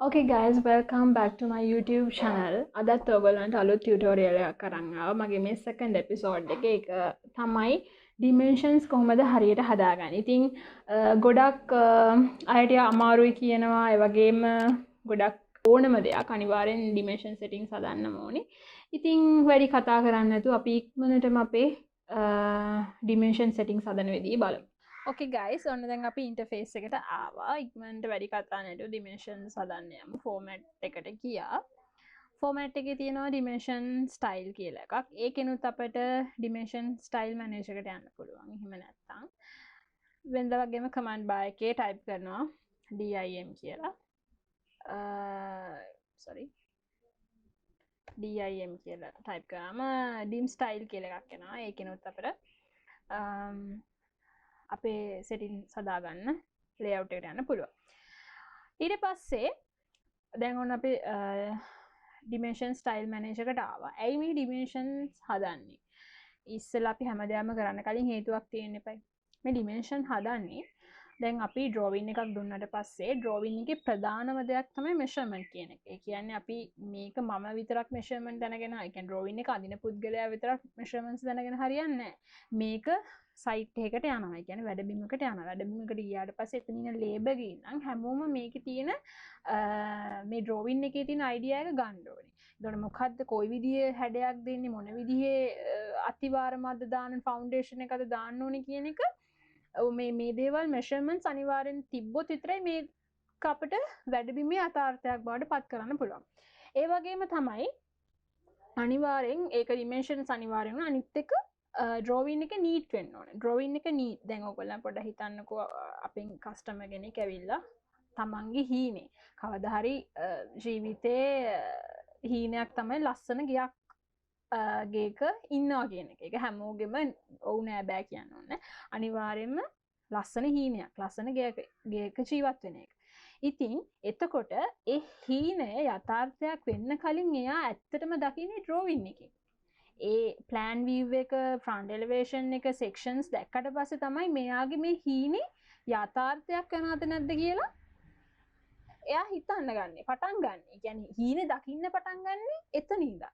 Okay guys, welcome back to my YouTube channel. අදත් ඔයගොල්ලන්ට අලුත් tutorial එකක් අරන් ආවා. මගේ මේ second episode එකේ ඒක තමයි dimensions කොහොමද හරියට හදාගන්නේ. ඉතින් ගොඩක් අයට අමාරුයි කියනවා. ඒ වගේම ගොඩක් ඕනම දෙයක් අනිවාර්යෙන් dimension settings හදන්නම ඕනේ. ඉතින් වැඩි කතා කරන්නේ නැතුව අපි ඉක්මනටම අපේ dimension settings හදන විදිහ බලමු. Okay guys, ඔන්න දැන් අපි ඉන්ටර්ෆේස් එකට ආවා. ඉක්මනට වැඩි කතා නැතුව dimensions හදන්න යමු. format එකට ගියා. format එකේ තියෙනවා dimension style කියලා එකක්. ඒකෙනුත් අපිට dimension style manager එකට යන්න පුළුවන්. එහෙම නැත්නම් වෙනදා වගේම command bar එකේ type කරනවා dim කියලා. dim කියලා type කරාම dim style කියලා එකක් එනවා. ඒකෙනුත් අපිට අපේ සෙටින් සදාගන්න ලේඅවුට් එකට යන්න පුළුවන්. ඊට පස්සේ දැන් ඔන්න අපි dimension style manager එකට ආවා. ඇයි මේ dimensions හදන්නේ? ඉස්සෙල්ලා අපි හැමදාම කරන්න කලින් හේතුවක් තියෙන්න එපයි. මේ dimension හදන්නේ දැන් අපි drawing එකක් දුන්නාට පස්සේ drawing එකේ ප්‍රධානම දෙයක් තමයි measurement කියන එක. ඒ කියන්නේ අපි මේක මම විතරක් measurement දැනගෙන, ඒ කියන්නේ drawing එක අඳින පුද්ගලයා විතරක් measurements දැනගෙන හරියන්නේ නැහැ. මේක සයිට් එකකට යනවා. ඒ කියන්නේ වැඩබිමකට යනවා. වැඩබිමකට ගියාට පස්සේ එතන ඉන්න ලේබල් ගින්නම් හැමෝම මේකේ තියෙන මේ drawing එකේ තියෙන idea එක ගන්න ඕනේ. එතකොට මොකද්ද කොයි විදිහේ හැඩයක් දෙන්නේ, මොන විදිහේ අතිවාරමක්ද දාන්න, ෆවුන්ඩේෂන් එකද දාන්න ඕනේ කියන එක මේ දේවල් measurements අනිවාර්යෙන් තිබ්බොත් විතරයි මේ අපිට වැඩබිමේ යථාර්ථයක් බවට පත් කරන්න පුළුවන්. ඒ වගේම තමයි අනිවාර්යෙන් ඒක dimensions අනිවාර්යෙන් අනිත් එක drawing එක neat වෙන්න ඕනේ. drawing එක neat. දැන් ඔයගොල්ලන් පොඩ්ඩක් හිතන්නකෝ අපෙන් customer කෙනෙක් ඇවිල්ලා තමන්ගේ හීනේ කවදා හරි ජීවිතේ හීනයක් තමයි ලස්සන ගයක් ගේක ඉන්නවා කියන එක. ඒක හැමෝගෙම ඔව් නෑ බෑ කියන්න ඕනේ. අනිවාර්යයෙන්ම ලස්සන හීනයක්, ලස්සන ගේක ජීවත් වෙන එක. ඉතින් එතකොට ඒ හීනය යථාර්ථයක් වෙන්න කලින් එයා ඇත්තටම දකින්නේ drawing එකේ. ඒ plan view එක, front elevation එක, sections දැක්කට පස්සේ තමයි මෙයාගේ මේ හීනේ යථාර්ථයක් වෙනවද නැද්ද කියලා එයා හිතන්න ගන්නේ, පටන් ගන්න. ඒ කියන්නේ හීනේ දකින්න පටන් ගන්න එතන ඉඳන්.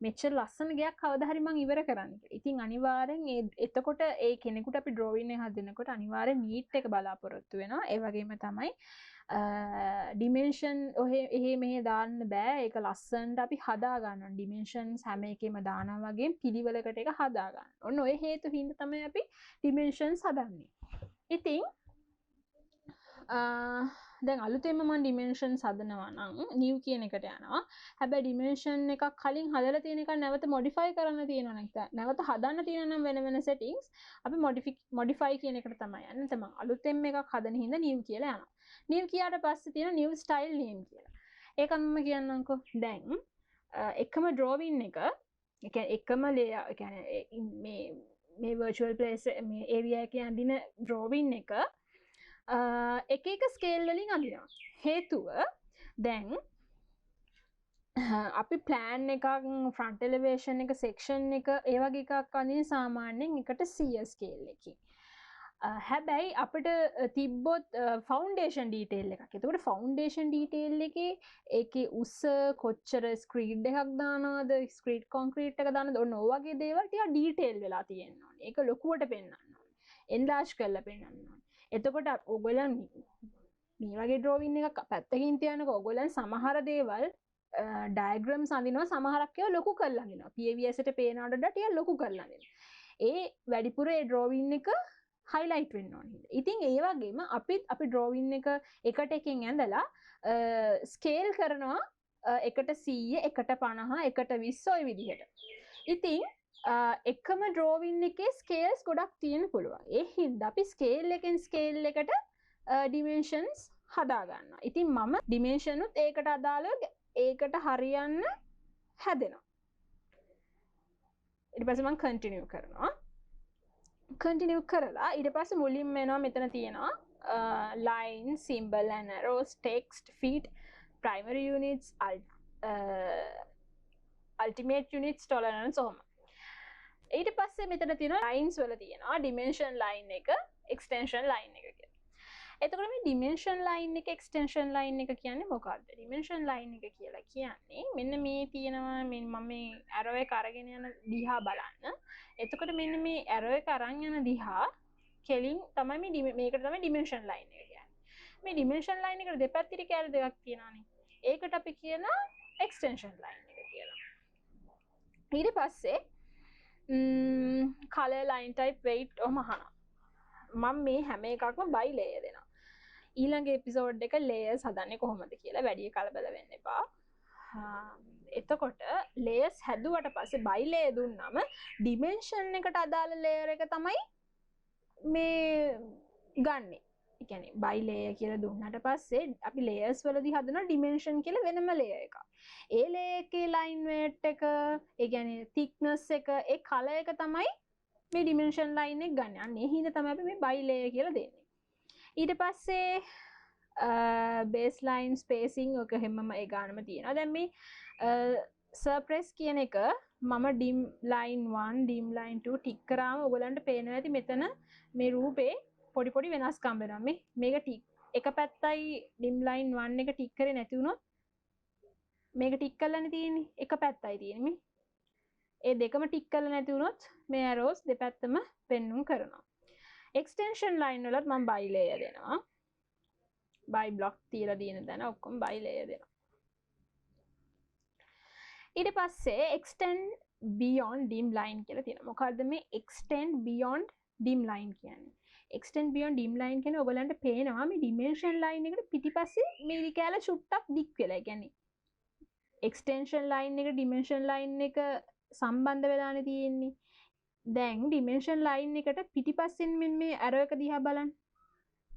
මෙච්චර ලස්සන ගයක් කවදා හරි මං ඉවර කරන්න කියලා. ඉතින් අනිවාර්යෙන් එතකොට ඒ කෙනෙකුට අපි drawing එක හදනකොට අනිවාර්යෙන් neat එක බලාපොරොත්තු වෙනවා. ඒ වගේම තමයි dimension එහෙ මෙහෙ දාන්න බෑ. ඒක ලස්සනට අපි හදා ගන්නවා. dimensions හැම එකෙම දානවා වගේ පිළිවෙලකට එක හදා ගන්න. ඔන්න ඔය හේතු හින්දා තමයි අපි dimensions හදන්නේ. ඉතින් දැන් අලුතෙන්ම මම dimensions හදනවා නම් new කියන එකට යනවා. හැබැයි dimension එකක් කලින් හදලා තියෙන එක නැවත modify කරන්න තියෙනවා නැත්නම් නැවත හදන්න තියෙනවා නම් වෙන වෙන settings අපි modify කියන එකට තමයි යන්නේ. නැත්නම් අලුතෙන් එකක් හදන හින්දා new කියලා යනවා. new කියාට පස්සේ තියෙන new style name කියලා. ඒක මම කියන්නම්කෝ. දැන් එකම drawing එක, ඒ කියන්නේ එකම layer, ඒ කියන්නේ මේ virtual place මේ area එකේ අඳින drawing එක එක එක ස්කේල් වලින් අඳිනවා. හේතුව දැන් අපි plan එකක්, front elevation එක, section එක ඒ වගේ එකක් අඳින සාමාන්‍යයෙන් එකට 100 ස්කේල් එකකින්. හැබැයි අපිට තිබ්බොත් foundation detail එකක්. එතකොට foundation detail එකේ ඒකේ උස කොච්චර ස්ක්‍රීඩ් එකක් දානවද, ස්ක්‍රීඩ් කොන්ක්‍රීට් එක දානවද, ඔන්න ඔය වගේ දේවල් ටික ඩීටේල් වෙලා තියෙන්න ඕනේ. ඒක ලොකුවට පෙන්වන්න ඕනේ. enlarge කරලා පෙන්වන්න ඕනේ. එතකොට ඔයගොල්ලන් මේ වගේ drawing එකක් පැත්තකින් තියනකොට ඔයගොල්ලන් සමහර දේවල් diagrams අඳිනවා, සමහරක් ඒවා ලොකු කරලා අඳිනවා. PVS එකට පේනවට වඩා ටිකක් ලොකු කරලා අඳිනවා. ඒ වැඩිපුර ඒ drawing එක highlight වෙන්න ඕනේ. ඉතින් ඒ වගේම අපි drawing එක එකට එකෙන් ඇඳලා scale කරනවා එකට 100, එකට 50, එකට 20 ඔය විදිහට. ඉතින් එකම drawing එකේ scales ගොඩක් තියෙන්න පුළුවන්. ඒ හින්දා අපි scale එකෙන් scale එකට dimensions හදා ගන්නවා. ඉතින් මම dimension උත් ඒකට අදාළව ඒකට හරියන්න හැදෙනවා. ඊට පස්සේ මම continue කරනවා. continue කරලා ඊට පස්සේ මුලින්ම එනවා මෙතන තියෙනවා line, symbol and arrows, text, feet, primary units, ultimate units, tolerance ඔහොම. ඊට පස්සේ මෙතන තියෙනවා lines වල තියෙනවා dimension line එක, extension line එක කියලා. එතකොට මේ dimension line එක extension line එක කියන්නේ මොකක්ද? dimension line එක කියලා කියන්නේ මෙන්න මේ තියෙනවා මම මේ arrow එක අරගෙන යන දිහා බලන්න. එතකොට මෙන්න මේ arrow එක අරන් යන දිහා කෙලින් තමයි මේකට තමයි dimension line එක කියන්නේ. මේ dimension line එකට දෙපැත්තට කැලේ දෙකක් තියෙනවානේ. ඒකට අපි කියන extension line එක කියලා. ඊට පස්සේ color line type weight ඔහම අහනවා. මම මේ හැම එකක්ම by layer දෙනවා. ඊළඟ එපිසෝඩ් එක layers හදන්නේ කොහොමද කියලා වැඩි කලබල වෙන්න එපා. එතකොට layers හැදුවට පස්සේ by layer දුන්නම dimension එකට අදාළ layer එක තමයි මේ ගන්නෙ. ඒ කියන්නේ by layer කියලා දුන්නාට පස්සේ අපි layers වලදී හදන dimension කියලා වෙනම layer එකක්. ඒ layer එකේ line weight එක, ඒ කියන්නේ thickness එක, ඒ color එක තමයි මේ dimension line එක ගන්න. අන්න ඒ හින්දා තමයි අපි මේ by layer කියලා දෙන්නේ. ඊට පස්සේ baseline spacing ඔක හැමම ඒ ගානම තියෙනවා. දැන් මේ surface කියන එක මම dim line 1 dim line 2 ටික් කරාම ඔයගලන්ට පේනවා ඇති මෙතන මේ රූපේ පොඩි පොඩි වෙනස්කම් වෙනවා. මේක ටික් එක පැත්තයි dim line 1 එක ටික් කරේ නැති වුණොත් මේක ටික් කරලානේ තියෙන්නේ. එක පැත්තයි තියෙන්නේ මේ. ඒ දෙකම ටික් කරලා නැති වුණොත් මේ arrows දෙපැත්තම පෙන්눔 කරනවා. extension line වලත් මම by layer දෙනවා. by block තියලා දින දැන ඔක්කොම by layer දෙනවා. ඊට පස්සේ extend beyond dim line කියලා තියෙනවා. මොකද්ද මේ extend beyond dim line කියන්නේ? extend beyond dim line කියන්නේ ඔයගලන්ට පේනවා මේ dimension line එකට පිටිපස්සේ මේ ඉරි කැල චුට්ටක් දික් වෙලා. ඒ කියන්නේ extension line එක dimension line එක සම්බන්ධ වෙලානේ තියෙන්නේ. දැන් dimension line එකට පිටිපස්සෙන් මේ arrow එක දිහා බලන්න.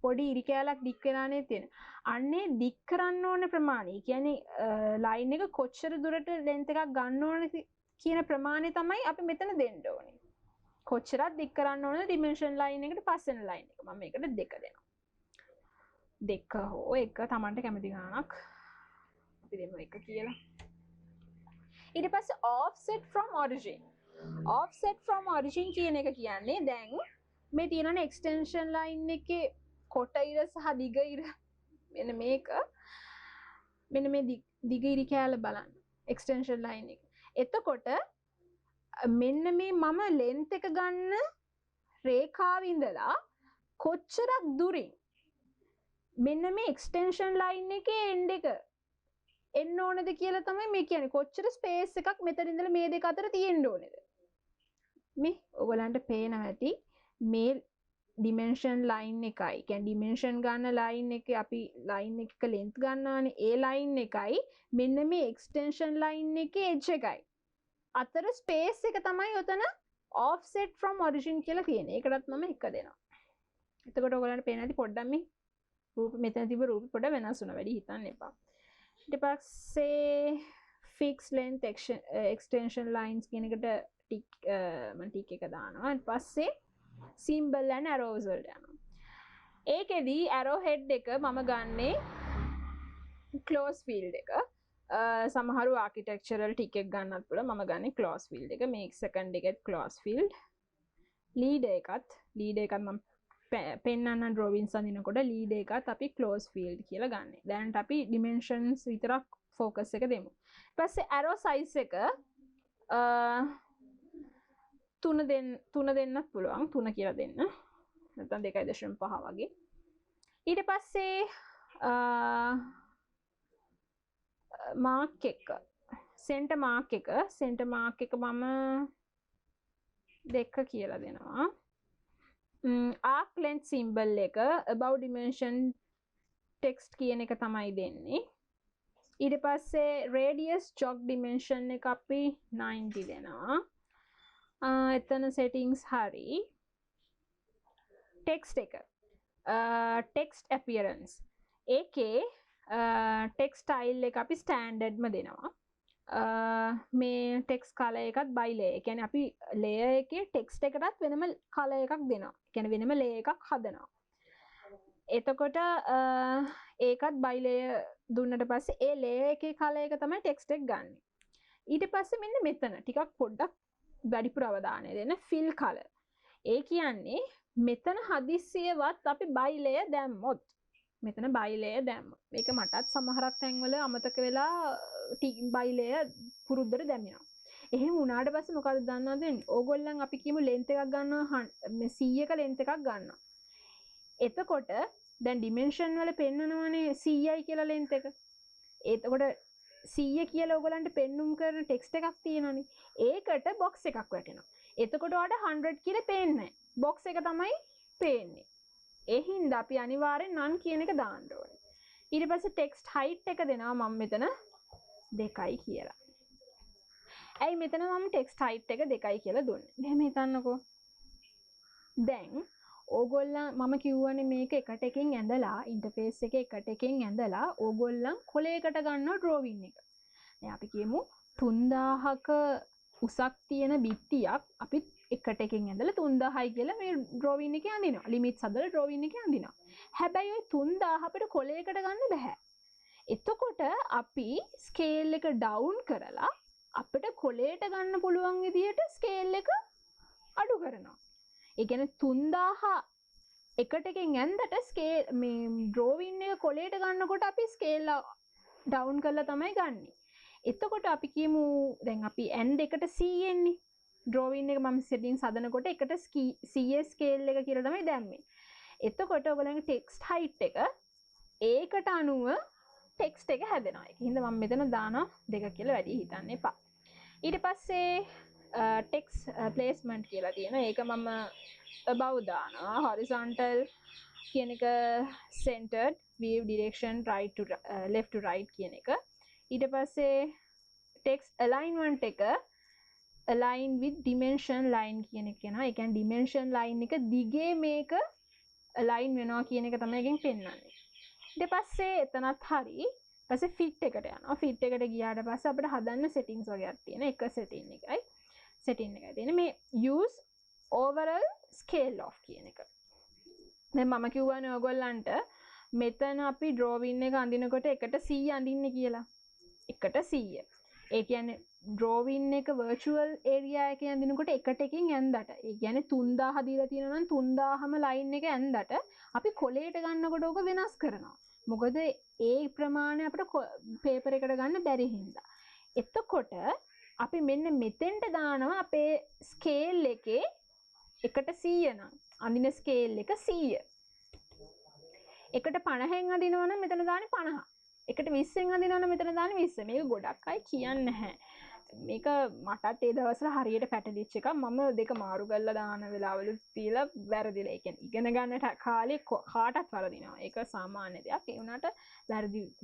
පොඩි ඉරි කැලක් දික් වෙලානේ තියෙන. අන්නේ දික් කරන්න ඕන ප්‍රමාණය. කියන්නේ line එක කොච්චර දුරට length එකක් ගන්න ඕන කියන ප්‍රමාණය තමයි අපි මෙතන දෙන්න ඕනේ. කොච්චරක් දික් කරන්න ඕනද dimension line එකට පස්සෙන line එක. මම මේකට 2 දෙනවා. 2 හෝ 1 Tamanට කැමති ගානක්. අපි දෙමු 1 කියලා. ඊට පස්සේ offset from origin. offset from origin කියන එක කියන්නේ දැන් මේ තියෙන extension line එකේ කොට ඉර සහ දිග ඉර මෙන්න මේක මෙන්න මේ දිග ඉරි කැල බලන්න extension line එක. එතකොට මෙන්න මේ මම length එක ගන්න රේඛාව ඉඳලා කොච්චරක් දුරින් මෙන්න මේ extension line එකේ end එක එන්න ඕනද කියලා තමයි මේ කියන්නේ. කොච්චර ස්පේස් එකක් මෙතන ඉඳලා මේ දෙක අතර තියෙන්න ඕනේද? මේ ඔයගලන්ට පේනවා ඇති මේ dimension line එකයි. කියන්නේ dimension ගන්න line එකේ අපි line එකක length ගන්නවානේ. ඒ line එකයි මෙන්න මේ extension line එකේ edge එකයි අතර ස්පේස් එක තමයි උතන offset from origin කියලා කියන්නේ. ඒකටත් මම 1 දෙනවා. එතකොට ඔයගලන්ට පේනවා ඇති පොඩ්ඩක් මේ රූප මෙතන තිබ්බ රූප පොඩ වෙනස් වුණා. වැඩි හිතන්න එපා. ඊට පස්සේ fixed length extension lines කියන එකට ටික් මම ටික් එක දානවා. ඊට පස්සේ symbol and arrows වලට යනවා. ඒකෙදි arrow head එක මම ගන්නේ close field එක. සමහරු architectural ටික් එක ගන්නත් පුළුවන්. මම ගන්නේ close field එක. මේ second එකත් close field. lead එකත් මම පෙන්නන්න drawings අඳිනකොට lead එකත් අපි close field කියලා ගන්නෙ. දැනට අපි dimensions විතරක් focus එක දෙමු. ඊට පස්සේ arrow size එක 3 දෙන්නත් පුළුවන්. 3 කියලා දෙන්න. නැත්නම් 2.5 වගේ. ඊට පස්සේ mark එක center mark එක මම 2 කියලා දෙනවා. arc length symbol එක above dimension text කියන එක තමයි දෙන්නේ. ඊට පස්සේ radius jog dimension එක අපි 90 දෙනවා. එතන settings හරි. text එක text appearance ඒකේ text style එක අපි standard ම දෙනවා. මේ text color එකත් by layer. කියන්නේ අපි layer එකේ text එකටත් වෙනම color එකක් දෙනවා. කියන්නේ වෙනම layer එකක් හදනවා. එතකොට ඒකත් by layer දුන්නට පස්සේ ඒ layer එකේ color එක තමයි text එක ගන්න. ඊට පස්සේ මෙන්න මෙතන ටිකක් පොඩ්ඩක් වැඩිපුර අවධානය දෙන්න fill color. ඒ කියන්නේ මෙතන හදිස්සියවත් අපි බයිලය දැම්මොත් මෙතන බයිලය දැම්මොත් මේක මටත් සමහරක් තැන්වල අමතක වෙලා බයිලය පුරුද්දට දැම්මෙනවා. එහෙම වුණාට පස්සේ මොකද දන්නවද වෙන්නේ? ඕගොල්ලන් අපි කියමු ලෙන්ත් එකක් ගන්නවා 100ක ලෙන්ත් එකක් ගන්නවා. එතකොට දැන් ඩිමෙන්ෂන් වල පෙන්නනවනේ 100යි කියලා ලෙන්ත් එක. එතකොට 100 කියලා ඔයගලන්ට පෙන්눔 කරන ටෙක්ස්ට් එකක් තියෙනවනේ. ඒකට බොක්ස් එකක් වැටෙනවා. එතකොට ඔයාලට 100 කියලා පේන්නේ නැහැ. බොක්ස් එක තමයි පේන්නේ. ඒ හින්දා අපි අනිවාර්යෙන් none කියන එක දාන්න ඕනේ. ඊට පස්සේ ටෙක්ස්ට් height එක දෙනවා මම මෙතන 2යි කියලා. ඇයි මෙතන මම ටෙක්ස්ට් height එක 2යි කියලා දුන්නේ? මෙහෙම හිතන්නකෝ. දැන් ඕගොල්ලන් මම කිව්වනේ මේක එකට එකකින් ඇඳලා ඉන්ටර්ෆේස් එකේ එකට එකකින් ඇඳලා ඕගොල්ලන් කොලයකට ගන්නවා ඩ්‍රෝවින් එක. දැන් අපි කියමු 3000ක උසක් තියෙන බිත්තියක් අපි එකට එකකින් ඇඳලා 3000යි කියලා මේ ඩ්‍රෝවින් එකේ අඳිනවා. ලිමිට්ස් හදලා ඩ්‍රෝවින් එකේ අඳිනවා. හැබැයි ওই 3000 අපිට කොලයකට ගන්න බෑ. එතකොට අපි ස්කේල් එක ඩවුන් කරලා අපිට කොලයට ගන්න පුළුවන් විදියට ස්කේල් එක අඩු කරනවා. ඒ කියන්නේ 3000 එකට එකෙන් ඇඳට ස්කේල් මේ ඩ්‍රෝවින් එක කොලයට ගන්නකොට අපි ස්කේල් ඩවුන් කරලා තමයි ගන්නෙ. එතකොට අපි කියමු දැන් අපි n දෙකට c එන්නේ. ඩ්‍රෝවින් එක මම සෙටින්ග්ස් හදනකොට එකට c ස්කේල් එක කියලා තමයි දැම්මේ. එතකොට ඔයගලගේ ටෙක්ස්ට් height එක ඒකට අනුව ටෙක්ස්ට් එක හැදෙනවා. ඒක හින්දා මම මෙතන දානවා 2 කියලා වැඩි හිතන්න එපා. ඊට පස්සේ ටෙක්ස්ට් ප්ලේස්මන්ට් කියලා තියෙනවා. ඒක මම above දානවා. horizontal කියන එක centered, view direction right to left to right කියන එක. ඊට පස්සේ text alignment එක align with dimension line කියන එක කියනවා. ඒ කියන්නේ dimension line එක දිගේ මේක align වෙනවා කියන එක තමයි එකෙන් පෙන්නන්නේ. ඊට පස්සේ එතනත් හරි. ඊපස්සේ fit එකට යනවා. fit එකට ගියාට පස්සේ අපිට හදන්න settings වගේක් තියෙනවා. එක setting එකයි. setting එකයි තියෙන්නේ මේ use overall scale of කියන එක. දැන් මම කිව්වනේ ඔයගොල්ලන්ට මෙතන අපි drawing එක අඳිනකොට එකට 100 අඳින්න කියලා. එකට 100. ඒ කියන්නේ drawing එක virtual area එකේ අඳිනකොට එකට එකකින් ඇඳට. ඒ කියන්නේ 3000 දීලා තියෙනවා නම් 3000ම line එක ඇඳට අපි කොලයට ගන්නකොට ඕක වෙනස් කරනවා. මොකද ඒ ප්‍රමාණය අපිට paper එකට ගන්න බැරි හින්දා. එතකොට අපි මෙන්න මෙතෙන්ට දානවා අපේ scale එකේ එකට 100 නම් අඳින scale එක 100. එකට 50න් අඳිනවා නම් මෙතන දාන්නේ 50. එකට 20න් අඳිනවා නම් මෙතන දාන්නේ 20. මේක ගොඩක් අය කියන්නේ නැහැ. මේක මටත් ඒ දවස්වල හරියට පැටලිච්ච එකක්. මම දෙක මාරු කරලා දාන වෙලාවලුත් තියලා වැරදිලා. ඒ කියන්නේ ඉගෙන ගන්නට කාලේ කාටත් වරදිනවා. ඒක සාමාන්‍ය දෙයක්. ඒ වුණාට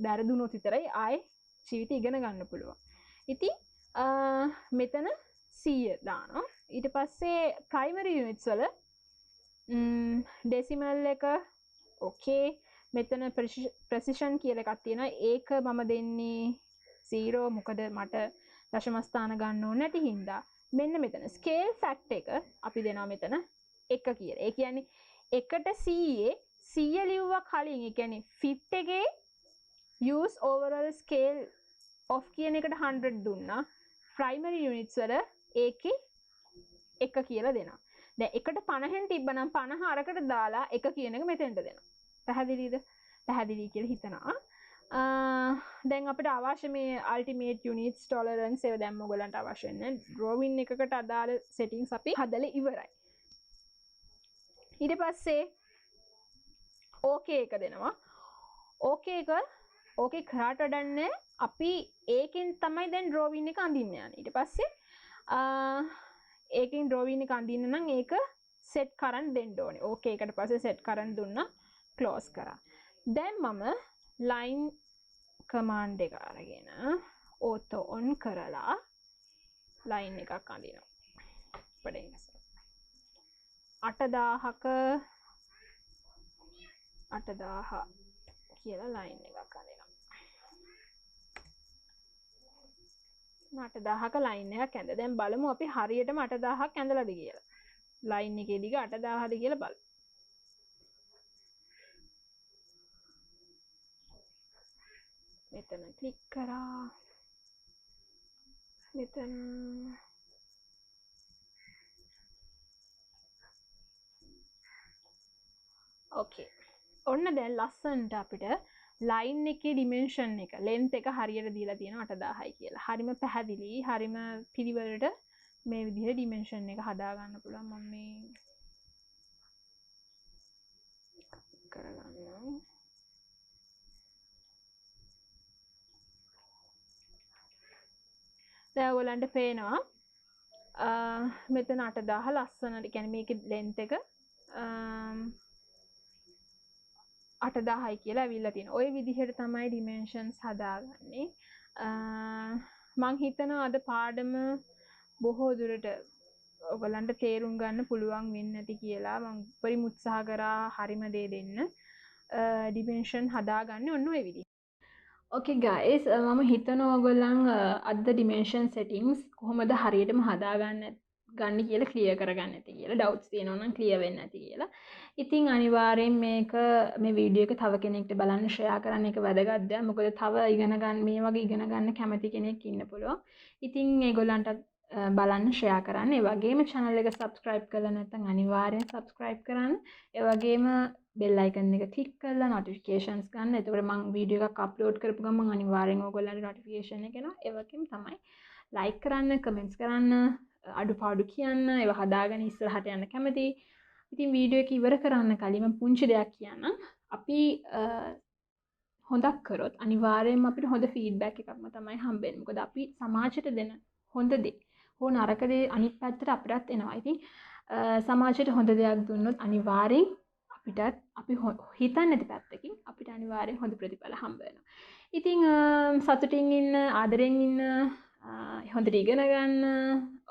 වැරදුනොත් විතරයි ආයේ ජීවිතේ ඉගෙන ගන්න පුළුවන්. ඉතින් මෙතන 100 දානවා. ඊට පස්සේ primary units වල decimal එක okay. මෙතන precision කියලා එකක් තියෙනවා. ඒක මම දෙන්නේ 0. මොකද මට දශම ස්ථාන ගන්න ඕනේ නැති හින්දා. මෙන්න මෙතන scale fact එක අපි දෙනවා මෙතන 1 කියලා. ඒ කියන්නේ එකට 100 ලිව්වා කලින්. ඒ කියන්නේ fit එකේ use overall scale of කියන එකට 100 දුන්නා. primary units වල ඒකේ 1 කියලා දෙනවා. දැන් එකට 50න් තිබ්බනම් 50 අරකට දාලා 1 කියන එක මෙතෙන්ට දෙනවා. පැහැදිලිද? පැහැදිලි කියලා හිතනවා. දැන් අපිට අවශ්‍ය මේ ultimate units tolerance ඒව දැන් ඔයගලන්ට අවශ්‍ය වෙන්නේ drawing එකකට අදාළ settings අපි හදලා ඉවරයි. ඊට පස්සේ okay එක දෙනවා. okay එක okay කරාට වැඩන්නේ අපි ඒකෙන් තමයි දැන් drawing එක අඳින්න යන්නේ. ඊට පස්සේ ඒකෙන් drawing එක අඳින්න නම් ඒක set කරන් දෙන්න ඕනේ. okay එකට පස්සේ set කරන් දුන්නා close කරා. දැන් මම line command එක අරගෙන auto on කරලා line එකක් අඳිනවා. පඩේ 8000 කියලා line එකක් අඳිනවා. 8000ක line එකක් ඇඳ. දැන් බලමු අපි හරියටම 8000ක් ඇඳලාද කියලා. line එකේ දිග 8000ද කියලා බලමු. මෙතන ක්ලික් කරා. මෙතන ඕකේ. ඔන්න දැන් ලස්සනට අපිට ලයින් එකේ ඩිමෙන්ෂන් එක ලෙන්ත් එක හරියට දීලා තියෙනවා 8000යි කියලා. හරිම පැහැදිලි, හරිම පිළිවෙලට මේ විදිහට ඩිමෙන්ෂන් එක හදා ගන්න පුළුවන්. මම මේ කරගන්නවා. දැන් ඔයගලන්ට පේනවා මෙතන 8000 ලස්සනට, කියන්නේ මේකේ ලෙන්ත් එක 8000යි කියලා ඇවිල්ලා තියෙනවා. ওই විදිහට තමයි ඩිමෙන්ෂන්ස් හදාගන්නේ. මං හිතනවා අද පාඩම බොහෝ දුරට ඔයගලන්ට තේරුම් ගන්න පුළුවන් වෙන්නේ නැති කියලා. මං උපරිම උත්සාහ කරා හරිම දේ දෙන්න. ඩිමෙන්ෂන් හදාගන්නේ ඔන්න ඔය විදිහට. Okay guys, මම හිතනවා ඔයගොල්ලන් අද ඩිමෙන්ෂන් සෙටින්ග්ස් කොහොමද හරියටම හදාගන්න කියලා ක්ලියර් කරගන්න ඇති කියලා. ඩවුට්ස් තියෙනවා නම් ක්ලියර් වෙන්න ඇති කියලා. ඉතින් අනිවාර්යෙන් මේ වීඩියෝ එක තව කෙනෙක්ට බලන්න ෂෙයා කරන්න එක වැදගත් දෙයක්. මොකද තව මේ වගේ ඉගෙන ගන්න කැමති කෙනෙක් ඉන්න පුළුවන්. ඉතින් ඒගොල්ලන්ට බලන්න ෂෙයා කරන්න. ඒ වගේම channel එක subscribe කරලා නැත්නම් අනිවාර්යෙන් subscribe කරන්න. ඒ වගේම bell icon එක click කරලා notifications ගන්න. එතකොට මම වීඩියෝ එකක් upload කරපු ගමන් අනිවාර්යෙන් ඕගොල්ලන්ට notification එක එනවා. ඒ වගේම තමයි like කරන්න, comments කරන්න, අඩුපාඩු කියන්න, ඒවා හදාගෙන ඉස්සරහට යන්න කැමතියි. ඉතින් වීඩියෝ එක ඉවර කරන්න කලින් මම පුංචි දෙයක් කියන්නම්. අපි හොඳක් කරොත් අනිවාර්යයෙන්ම අපිට හොඳ ෆීඩ්බැක් එකක්ම තමයි හම්බෙන්නේ. මොකද අපි සමාජයට දෙන හොඳ දේ හෝ නරක දේ අනිත් පැත්තට අපිටත් එනවා. ඉතින් සමාජයට හොඳ දෙයක් දුන්නොත් අනිවාර්යෙන් අපි හිතන්නේ නැති පැත්තකින් අපිට අනිවාර්යෙන් හොඳ ප්‍රතිඵල හම්බ වෙනවා. ඉතින් සතුටින් ඉන්න, ආදරෙන් ඉන්න, හොඳට ඉගෙන ගන්න,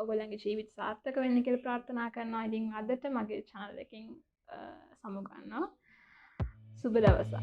ඔයගොල්ලන්ගේ ජීවිත සාර්ථක වෙන්න කියලා ප්‍රාර්ථනා කරනවා. ඉතින් අදට මගේ channel එකෙන් සමු ගන්නවා. සුබ දවසක්.